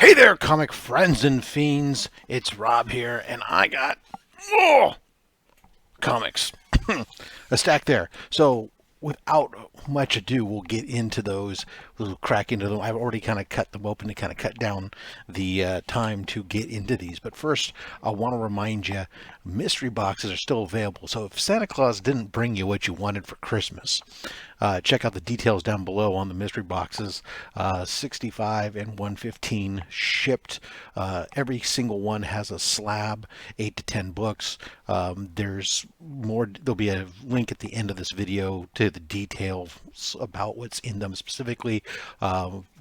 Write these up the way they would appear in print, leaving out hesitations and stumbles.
Hey there, comic friends and fiends. It's Rob here, and I got comics. A stack there. So, without much ado, we'll get into those. We'll crack into them. I've already kind of cut them open to kind of cut down the time to get into these. But first, I want to remind you, mystery boxes are still available. So if Santa Claus didn't bring you what you wanted for Christmas, check out the details down below on the mystery boxes. 65 and 115 shipped. Every single one has a slab, 8 to 10 books. There's more. There'll be a link at the end of this video to the details about what's in them specifically.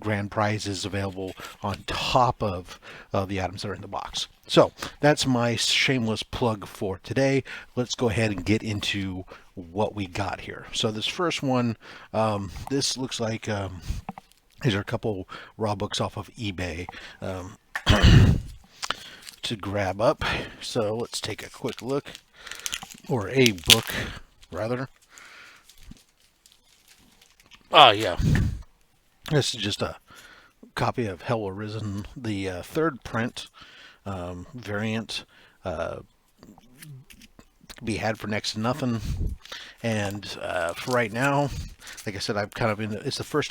Grand prizes available on top of the items that are in the box. So that's my shameless plug for today. Let's go ahead and get into what we got here. So this first one, this looks like these are a couple raw books off of eBay to grab up. So let's take a quick look, or a book rather. Yeah, this is just a copy of Hell Arisen, the third print variant. Be had for next to nothing, and for right now, like I said, I've kind of it's the first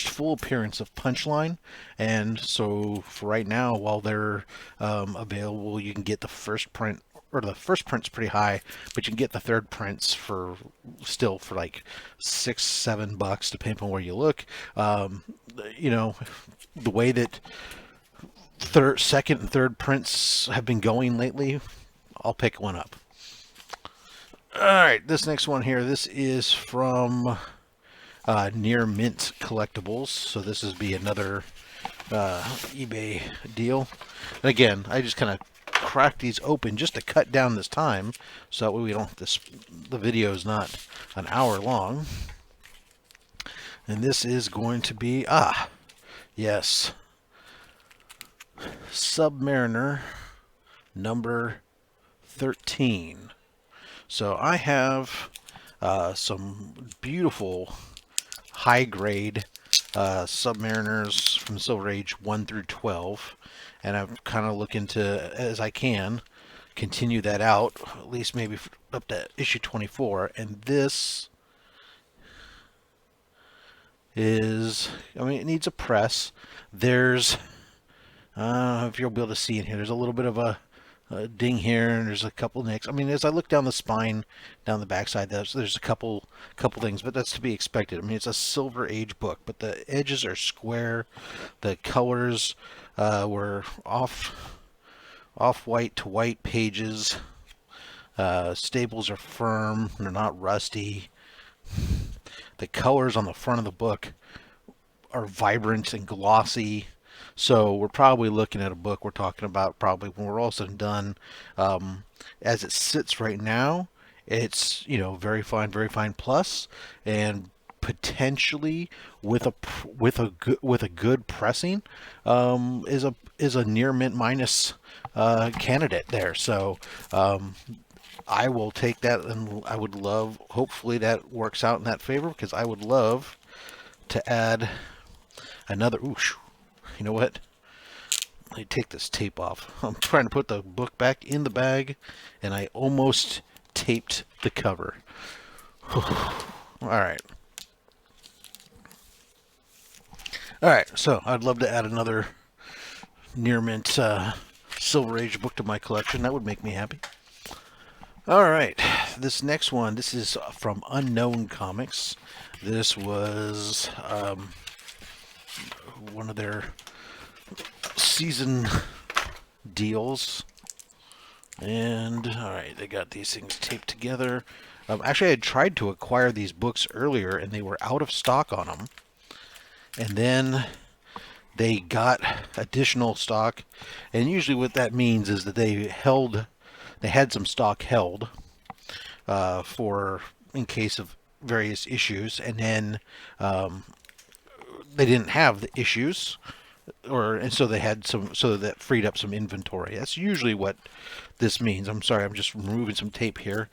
full appearance of Punchline, and so for right now, while they're available, you can get the first print, or the first print's pretty high, but you can get the third prints for like $6-7 depending on where you look. You know, the way that second and third prints have been going lately, I'll pick one up. All right, this next one here, this is from Near Mint Collectibles. So this is be another eBay deal. And again, I just kind of crack these open just to cut down this time, so that way we don't the video is not an hour long. And this is going to be yes, Submariner number 13. So I have some beautiful high grade Submariners from Silver Age 1 through 12, and I'm kind of looking to, as I can, continue that out, at least maybe up to issue 24. And this is, I mean, it needs a press. There's if you'll be able to see in here, there's a little bit of a ding here, and there's a couple nicks. I mean, as I look down the spine, down the backside, there's a couple things, but that's to be expected. I mean, it's a Silver Age book, but the edges are square. The colors were off-white to white pages. Staples are firm. They're not rusty. The colors on the front of the book are vibrant and glossy. So we're probably looking at a book we're talking about probably when we're all said and done. As it sits right now, it's, you know, very fine plus, and potentially with a good pressing is a near mint minus candidate there. So I will take that, and I would love, hopefully that works out in that favor, because I would love to add another. You know what? Let me take this tape off. I'm trying to put the book back in the bag, and I almost taped the cover. Alright. Alright, so I'd love to add another Near Mint Silver Age book to my collection. That would make me happy. Alright, this next one, this is from Unknown Comics. This was one of their season deals, and all right, they got these things taped together. Actually, I had tried to acquire these books earlier, and they were out of stock on them, and then they got additional stock, and usually what that means is that they had some stock held for in case of various issues, and then they didn't have the issues, and so they had some, so that freed up some inventory. That's usually what this means. I'm sorry, I'm just removing some tape here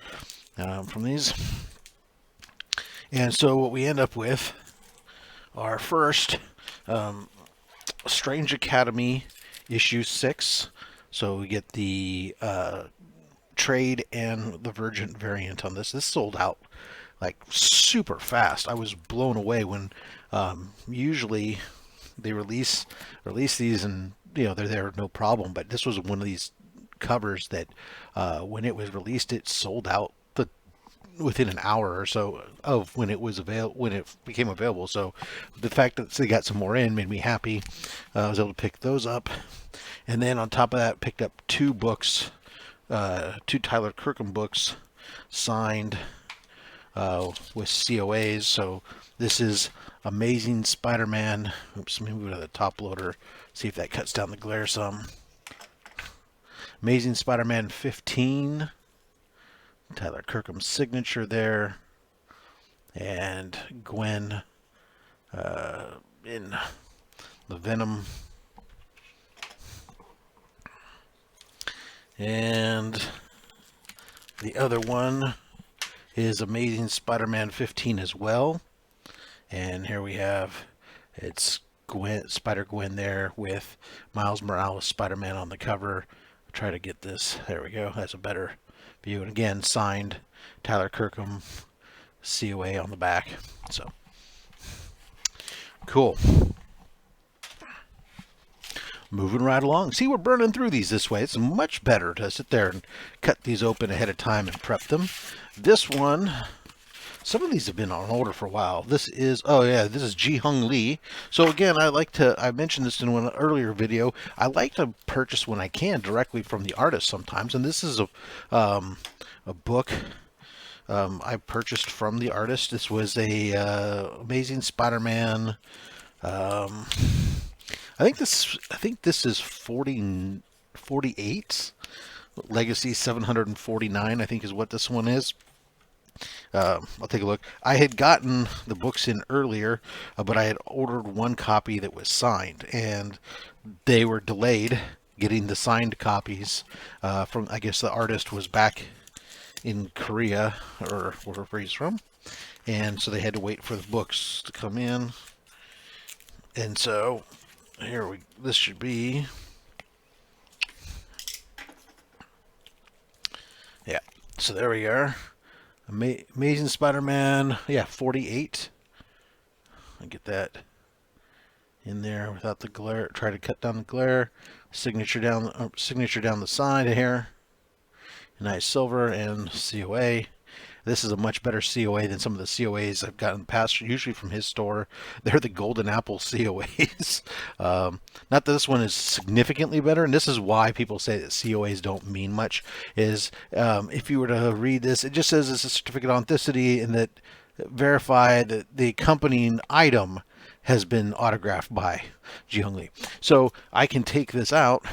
from these. And so what we end up with are first Strange Academy issue 6. So we get the trade and the Virgin variant on this. This sold out like super fast. I was blown away when usually they release these and they're there no problem. But this was one of these covers that when it was released, it sold out within an hour or so of when it became available. So the fact that they got some more in made me happy. I was able to pick those up, and then on top of that, picked up 2 books, 2 Tyler Kirkham books signed with COAs. So this is Amazing Spider-Man. Oops, let me move it to the top loader, see if that cuts down the glare some. Amazing Spider-Man 15, Tyler Kirkham's signature there, and Gwen in the Venom. And the other one is Amazing Spider-Man 15 as well. And here we have, it's Spider-Gwen there with Miles Morales Spider-Man on the cover. I'll try to get this. There we go. That's a better view. And again, signed Tyler Kirkham, COA on the back. So, cool. Moving right along. See, we're burning through these this way. It's much better to sit there and cut these open ahead of time and prep them. This one, some of these have been on order for a while. This is, oh yeah, this is Ji-Hung Lee. So again, I mentioned this in one earlier video, I like to purchase when I can directly from the artist sometimes. And this is a book I purchased from the artist. This was a Amazing Spider-Man. I think this is 48. Legacy 749, I think is what this one is. I'll take a look. I had gotten the books in earlier, but I had ordered one copy that was signed, and they were delayed getting the signed copies from, I guess the artist was back in Korea or wherever he's from, and so they had to wait for the books to come in. And so this should be, yeah, so there we are. Amazing Spider-Man, yeah, 48. I'll get that in there without the glare. Try to cut down the glare. Signature down the side here. Nice silver and COA. This is a much better COA than some of the COAs I've gotten in the past, usually from his store. They're the Golden Apple COAs. Not that this one is significantly better, and this is why people say that COAs don't mean much, is if you were to read this, it just says it's a certificate of authenticity and that verify that the accompanying item has been autographed by Ji-Hung Lee. So I can take this out,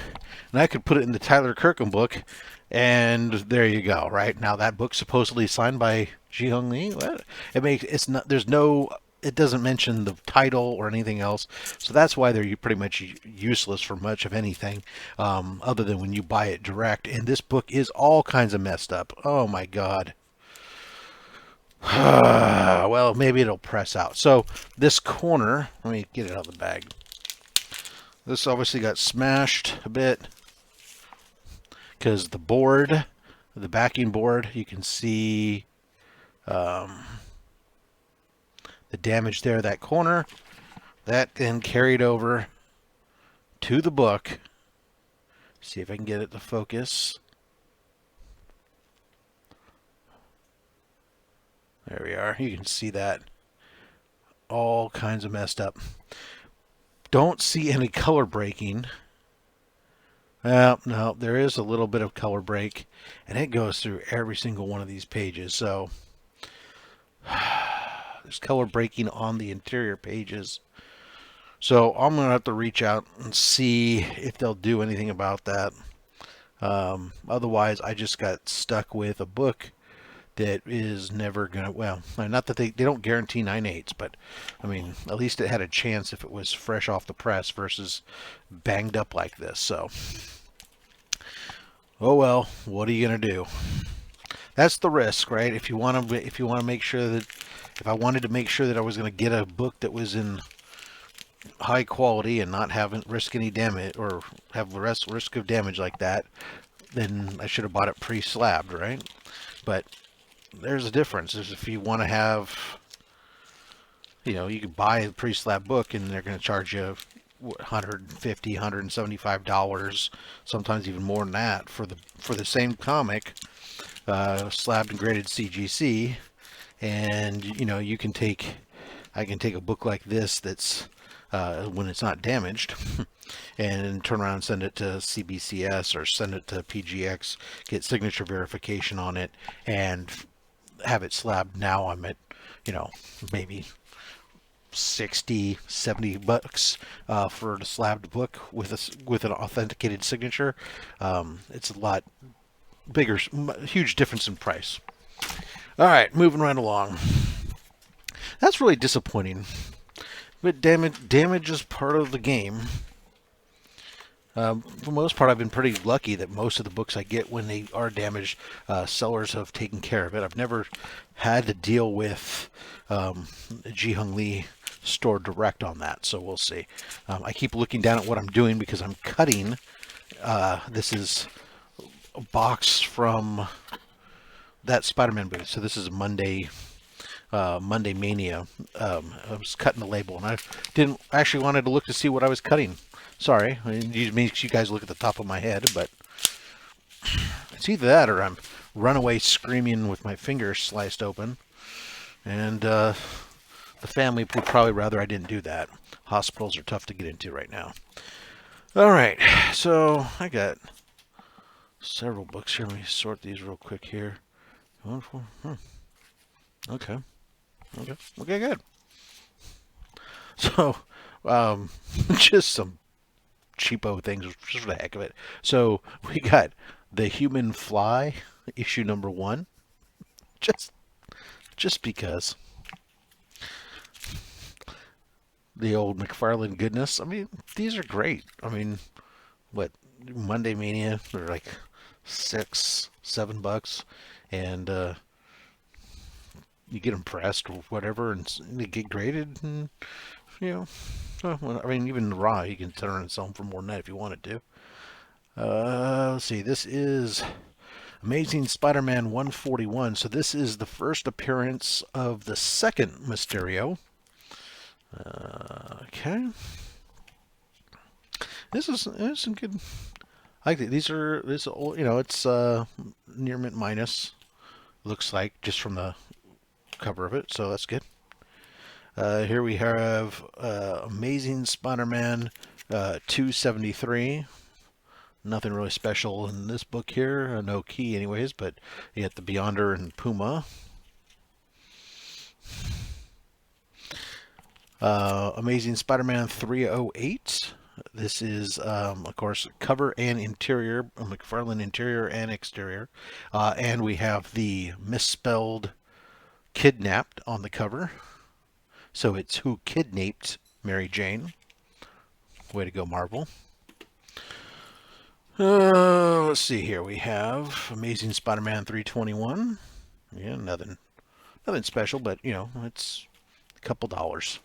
and I could put it in the Tyler Kirkham book, and there you go. Right now, that book's supposedly signed by Ji-Hung Lee. What? It doesn't mention the title or anything else, so that's why they're pretty much useless for much of anything, other than when you buy it direct. And this book is all kinds of messed up. Oh my God. Well, maybe it'll press out. So this corner, let me get it out of the bag. This obviously got smashed a bit because the board, the backing board, you can see the damage there, that corner. That then carried over to the book. See if I can get it to focus. There we are. You can see that. All kinds of messed up. Don't see any color breaking. Well, no, there is a little bit of color break, and it goes through every single one of these pages. So there's color breaking on the interior pages. So I'm going to have to reach out and see if they'll do anything about that. Otherwise, I just got stuck with a book that is never going to, well, not that they don't guarantee 9/8, but I mean, at least it had a chance if it was fresh off the press versus banged up like this. So, oh well, what are you going to do? That's the risk, right? If you want to make sure that, if I wanted to make sure that I was going to get a book that was in high quality and not having risk any damage or have risk of damage like that, then I should have bought it pre-slabbed, right? But there's a difference. There's if you want to have, you can buy a pre-slab book and they're going to charge you $150, $175, sometimes even more than that for the same comic, slabbed and graded CGC, and I can take a book like this that's when it's not damaged and turn around and send it to CBCS or send it to PGX, get signature verification on it, and have it slabbed. Now I'm at, maybe 60, 70 bucks for the slabbed book with an authenticated signature. It's a lot bigger, huge difference in price. All right, moving right along. That's really disappointing, but damage is part of the game. For the most part, I've been pretty lucky that most of the books I get when they are damaged, sellers have taken care of it. I've never had to deal with Ji Hung Lee store direct on that, so we'll see. I keep looking down at what I'm doing because I'm cutting. This is a box from that Spider-Man book. So this is Monday Mania. I was cutting the label, and I didn't actually wanted to look to see what I was cutting. Sorry, it makes you guys look at the top of my head, but it's either that or I'm run away screaming with my fingers sliced open, and the family would probably rather I didn't do that. Hospitals are tough to get into right now. All right, so I got several books here. Let me sort these real quick here. Okay, good. So, just some cheapo things just for the heck of it. So we got The Human Fly, issue number 1. Just because. The old McFarlane goodness. I mean, these are great. I mean, what, Monday Mania, they're like $6, $7, and you get them pressed or whatever, and they get graded, and well, I mean, even raw, you can turn and sell them for more than that if you wanted to. Let's see, this is Amazing Spider-Man 141. So this is the first appearance of the second Mysterio. Okay. This is some good. I like it. This it's near mint minus. Looks like just from the cover of it, so that's good. Here we have Amazing Spider-Man 273. Nothing really special in this book here. No key anyways, but you got the Beyonder and Puma. Amazing Spider-Man 308. This is, of course, cover and interior, McFarlane interior and exterior. And we have the misspelled kidnapped on the cover. So it's Who Kidnapped Mary Jane. Way to go, Marvel. Let's see here. We have Amazing Spider-Man 321. Yeah, nothing special, but, it's a couple dollars.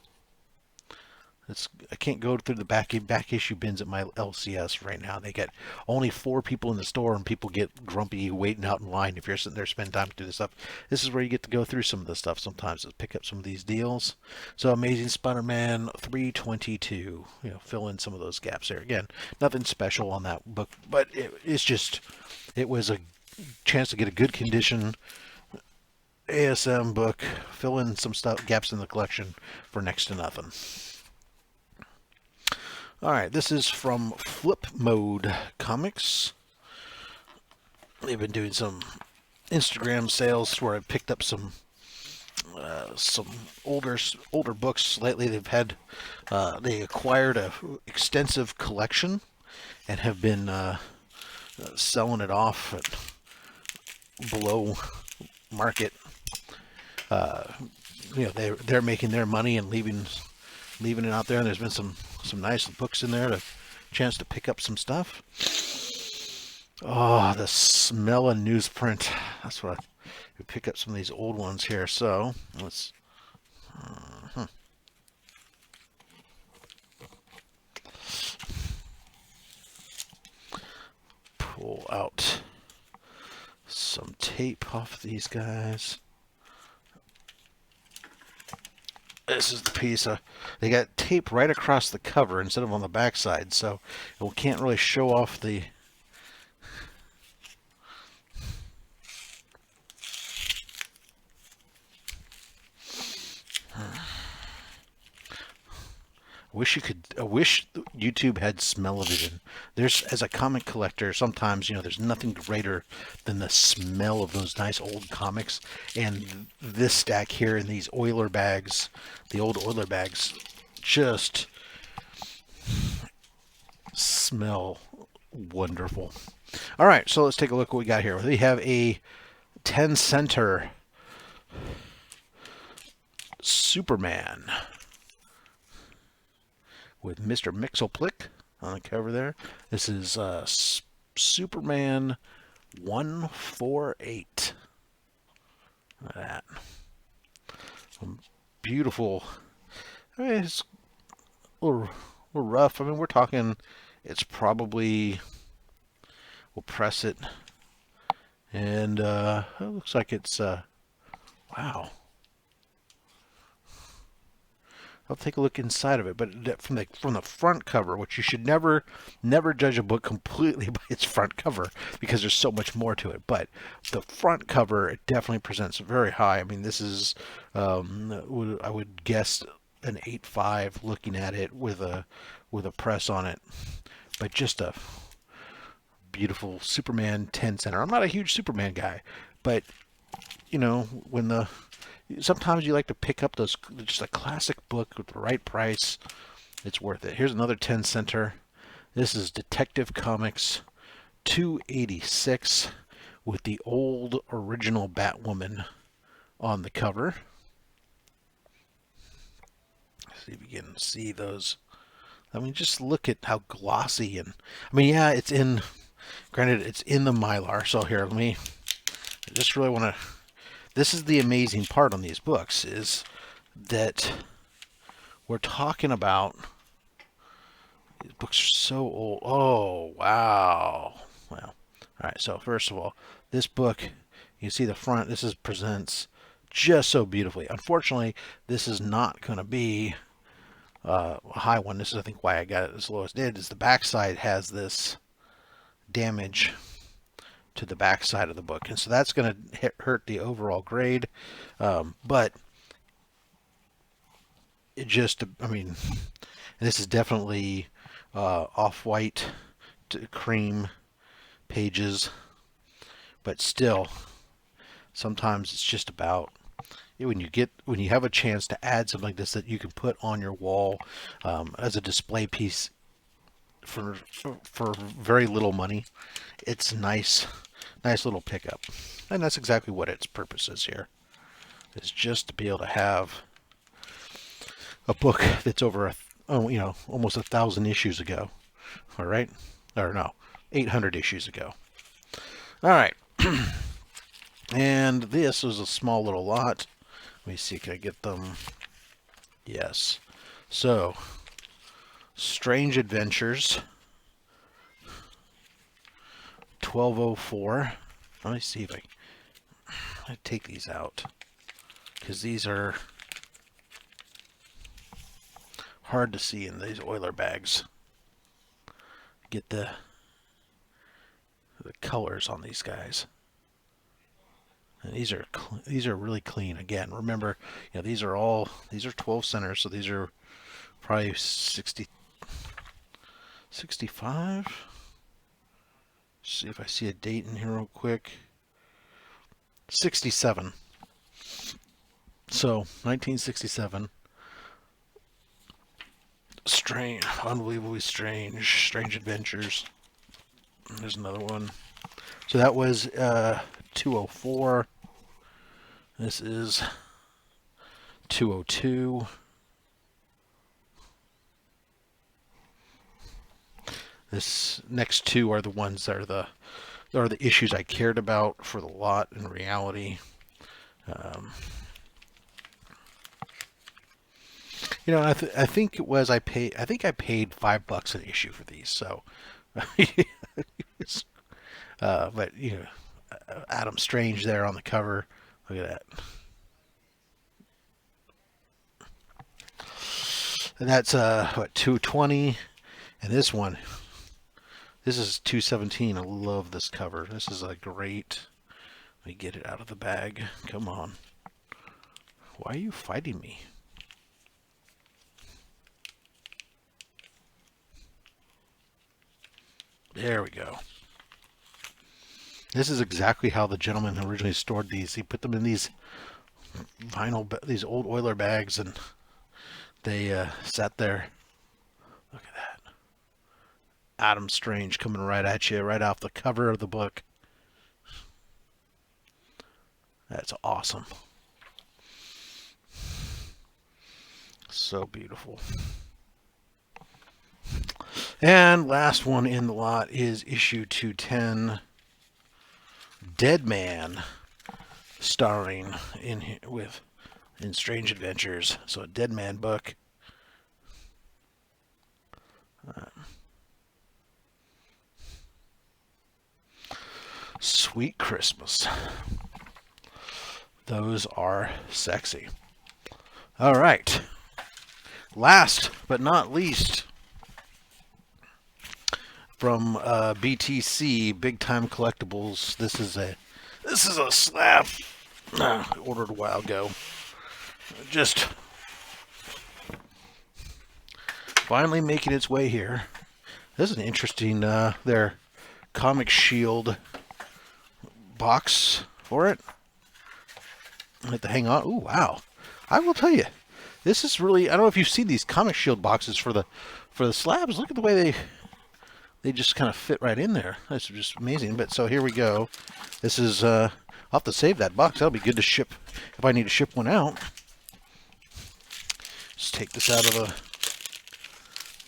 I can't go through the back issue bins at my LCS right now. They get only 4 people in the store, and people get grumpy waiting out in line if you're sitting there spending time to do this stuff. This is where you get to go through some of the stuff sometimes to pick up some of these deals. So Amazing Spider-Man 322, fill in some of those gaps there. Again, nothing special on that book, but it was a chance to get a good condition ASM book, fill in some stuff, gaps in the collection for next to nothing. All right, this is from Flip Mode Comics. They've been doing some Instagram sales where I picked up some older books lately. They've had they acquired a extensive collection and have been selling it off at below market. They're making their money and leaving it out there, and there's been some nice books in there, a chance to pick up some stuff. Oh, the smell of newsprint. That's what I pick up some of these old ones here. So let's pull out some tape off these guys. This is the piece. They got tape right across the cover instead of on the back side, so we can't really show off the... I wish YouTube had smell-o-vision. There's, as a comic collector, sometimes, you know, there's nothing greater than the smell of those nice old comics. And this stack here in these oiler bags, the old oiler bags, just smell wonderful. All right, so let's take a look what we got here. We have a 10-center Superman with Mr. Mxyzptlk on the cover there. This is Superman 148. Look at that. Beautiful. I mean, it's a little rough. I mean, we're talking, it's probably, we'll press it, and it looks like it's, wow. I'll take a look inside of it, but from the front cover, which you should never judge a book completely by its front cover, because there's so much more to it. But the front cover, it definitely presents very high. I mean, this is I would guess an 8.5 looking at it with a press on it, but just a beautiful Superman 10-center. I'm not a huge Superman guy, but you know, sometimes you like to pick up those, just a classic book with the right price. It's worth it. Here's another 10-center. This is Detective Comics 286 with the old original Batwoman on the cover. Let's see if you can see those. I mean, just look at how glossy, and I mean, yeah, it's in, granted, it's in the Mylar. So here, I just really want to, this is the amazing part on these books, is that we're talking about, these books are so old. Oh, wow. Well, all right. So first of all, this book, you can see the front, this presents just so beautifully. Unfortunately, this is not going to be a high one. This is, I think, why I got it as low as it did, is the backside has this damage to the back side of the book, and so that's going to hurt the overall grade, but it just, I mean, this is definitely off-white to cream pages, but still, sometimes it's just about, when you have a chance to add something like this that you can put on your wall as a display piece for very little money, it's nice little pickup. And that's exactly what its purpose is here. It's just to be able to have a book that's over almost 1,000 issues ago. All right, or no, 800 issues ago. All right. And this was a small little lot. Let me see, can I get them? Yes. So, Strange Adventures 1204. Let me see if I take these out, because these are hard to see in these oiler bags. Get the colors on these guys, and these are really clean. Again, remember, you know, these are 12 centers, so these are probably 65. See if I see a date in here real quick. 67. So 1967. Strange, unbelievably strange adventures. There's another one. So that was 204. This is 202. This next two are the ones that are the issues I cared about for the lot in reality. You know, I think it was, I think I paid $5 an issue for these. So But you know, Adam Strange there on the cover. Look at that. And that's what, 220, and this one, this is 217. I love this cover. This is a great. Let me get it out of the bag. Come on. Why are you fighting me? There we go. This is exactly how the gentleman who originally stored these. He put them in these these old oiler bags, and they sat there. Look at that. Adam Strange coming right at you, right off the cover of the book. That's awesome. So beautiful. And last one in the lot is issue 210, Dead Man, starring in Strange Adventures. So a Dead Man book. Sweet Christmas. Those are sexy. All right. Last but not least, from BTC, Big Time Collectibles. This is a slab I ordered a while ago. Just finally making its way here. This is an interesting their Comic Shield box for it. I have to hang on. Ooh, wow! I will tell you, this is really. I don't know if you've seen these Comic Shield boxes for the slabs. Look at the way they just kind of fit right in there. That's just amazing. But so here we go. This is I'll have to save that box. That'll be good to ship if I need to ship one out. Just take this out of the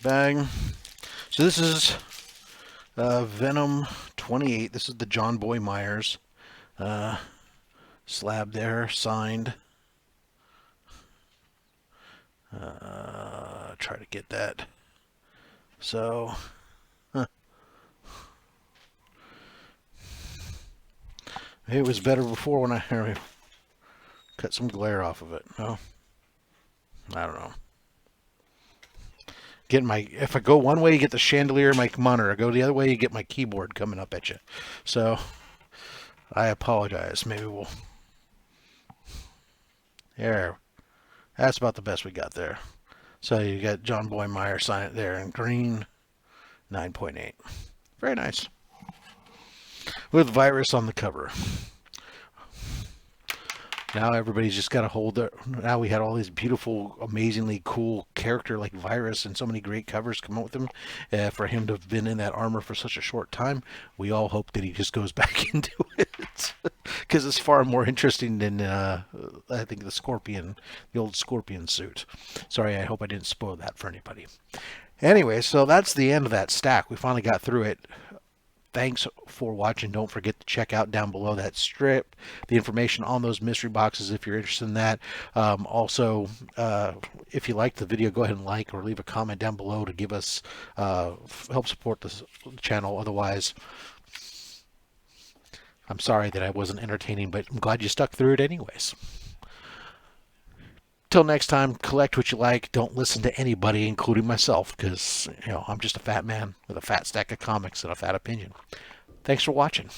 bag. So this is Venom 28. This is the John Boy Myers slab there, signed. Try to get that. So, it was better before when I cut some glare off of it. No, I don't know. If I go one way, you get the chandelier in my monitor. I go the other way, you get my keyboard coming up at you. So, I apologize. Maybe we'll. There. That's about the best we got there. So you got John Boy Meyer sign it there in green, 9.8. Very nice. With virus on the cover. Now everybody's just got to hold their. Now we had all these beautiful, amazingly cool character like Virus and so many great covers come out with him. For him to have been in that armor for such a short time, we all hope that he just goes back into it. Because it's far more interesting than, I think, the old Scorpion suit. Sorry, I hope I didn't spoil that for anybody. Anyway, so that's the end of that stack. We finally got through it. Thanks for watching. Don't forget to check out down below that strip, the information on those mystery boxes if you're interested in that. Also, if you liked the video, go ahead and like or leave a comment down below to give us, help support the channel. Otherwise, I'm sorry that I wasn't entertaining, but I'm glad you stuck through it anyways. Till next time, collect what you like. Don't listen to anybody, including myself, because I'm just a fat man with a fat stack of comics and a fat opinion. Thanks for watching.